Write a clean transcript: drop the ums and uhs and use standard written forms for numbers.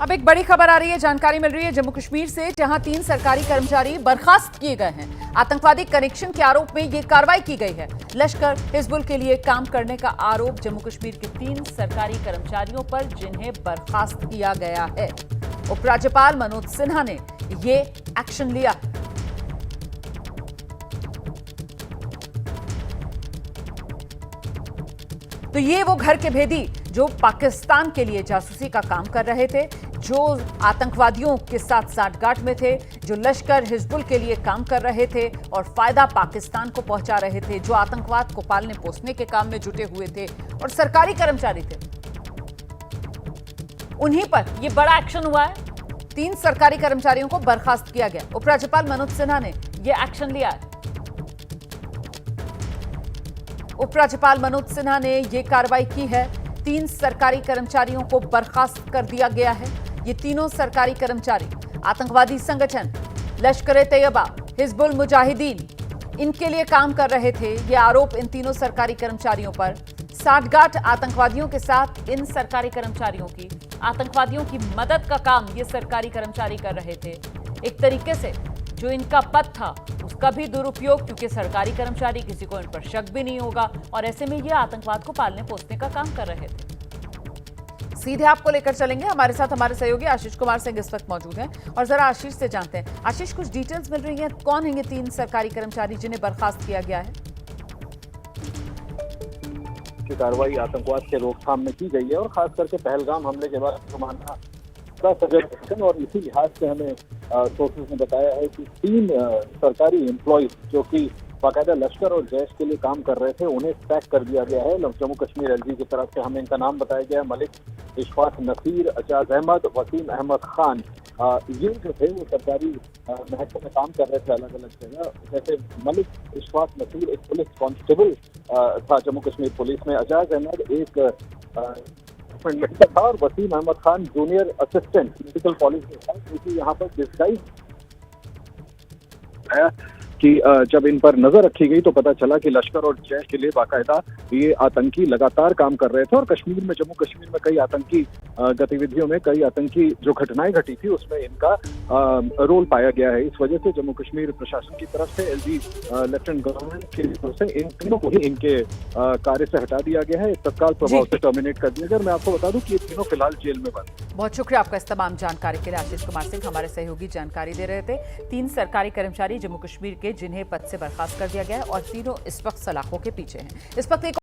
अब एक बड़ी खबर आ रही है, जानकारी मिल रही है जम्मू कश्मीर से, जहां 3 सरकारी कर्मचारी बर्खास्त किए गए हैं। आतंकवादी कनेक्शन के आरोप में ये कार्रवाई की गई है। लश्कर हिजबुल के लिए काम करने का आरोप जम्मू कश्मीर के 3 सरकारी कर्मचारियों पर, जिन्हें बर्खास्त किया गया है। उपराज्यपाल मनोज सिन्हा ने ये एक्शन लिया। तो ये वो घर के भेदी जो पाकिस्तान के लिए जासूसी का काम कर रहे थे, जो आतंकवादियों के साथ साठगांठ में थे, जो लश्कर हिजबुल के लिए काम कर रहे थे और फायदा पाकिस्तान को पहुंचा रहे थे, जो आतंकवाद को पालने पोसने के काम में जुटे हुए थे और सरकारी कर्मचारी थे। उन्हीं पर यह बड़ा एक्शन हुआ है। 3 सरकारी कर्मचारियों को बर्खास्त किया गया। उपराज्यपाल मनोज सिन्हा ने यह एक्शन लिया है। उपराज्यपाल मनोज सिन्हा ने यह कार्रवाई की है। 3 सरकारी कर्मचारियों को बर्खास्त कर दिया गया है। ये तीनों सरकारी कर्मचारी आतंकवादी संगठन लश्कर-ए-तैयबा, हिजबुल मुजाहिदीन, इनके लिए काम कर रहे थे। ये आरोप इन तीनों सरकारी कर्मचारियों पर। साठगांठ आतंकवादियों के साथ इन सरकारी कर्मचारियों की, आतंकवादियों की मदद का काम ये सरकारी कर्मचारी कर रहे थे। एक तरीके से जो इनका पद था उसका भी दुरुपयोग, क्योंकि सरकारी कर्मचारी, किसी को इन पर शक भी नहीं होगा और ऐसे में ये आतंकवाद को पालने पोसने का काम कर रहे थे। सीधे आपको लेकर चलेंगे, हमारे साथ हमारे सहयोगी आशीष कुमार सिंह इस वक्त मौजूद हैं और जरा आशीष से जानते हैं। आशीष, कुछ डिटेल्स मिल रही हैं, कौन है ये 3 सरकारी कर्मचारी जिन्हें बर्खास्त किया गया है? की कार्रवाई आतंकवाद के रोकथाम में की गई है और खास करके पहलगाम हमले के बाद हमारा सजग, और इसी लिहाज से हमें सोर्सेज ने बताया है कि 3 सरकारी एम्प्लॉयज जो कि बाकायदा लश्कर और जैश के लिए काम कर रहे थे, उन्हें सैक कर दिया गया है। जम्मू कश्मीर एलजी की तरफ से हमें इनका नाम बताया गया है। मलिक इशफाक नसीर, अजाज अहमद, वसीम अहमद खान। ये जो थे वो सरकारी महकमे में काम कर रहे थे अलग अलग जगह। जैसे मलिक इशफाक नसीर एक पुलिस कांस्टेबल था जम्मू कश्मीर पुलिस में, अजाज अहमद एक मेडिकल था और Waseem Ahmad Khan junior assistant medical college में था, क्योंकि यहाँ पर डिस्गाइज है कि जब इन पर नजर रखी गई तो पता चला कि लश्कर और जैश के लिए बाकायदा ये आतंकी लगातार काम कर रहे थे और कश्मीर में, जम्मू कश्मीर में कई आतंकी गतिविधियों में, कई आतंकी जो घटनाएं घटी थी उसमें इनका रोल पाया गया है। इस वजह से जम्मू कश्मीर प्रशासन की तरफ से, एलजी लेफ्टिनेंट गवर्नर की तरफ से इन तीनों को ही इनके कार्य से हटा दिया गया है, तत्काल प्रभाव से टर्मिनेट कर दिया गया। मैं आपको बता दूं कि ये तीनों फिलहाल जेल में बंद। बहुत शुक्रिया आपका इस तमाम जानकारी के लिए। आशीष कुमार सिंह हमारे सहयोगी जानकारी दे रहे थे। 3 सरकारी कर्मचारी जम्मू कश्मीर के, जिन्हें पद से बर्खास्त कर दिया गया है और तीनों इस वक्त सलाखों के पीछे हैं। इस वक्त एक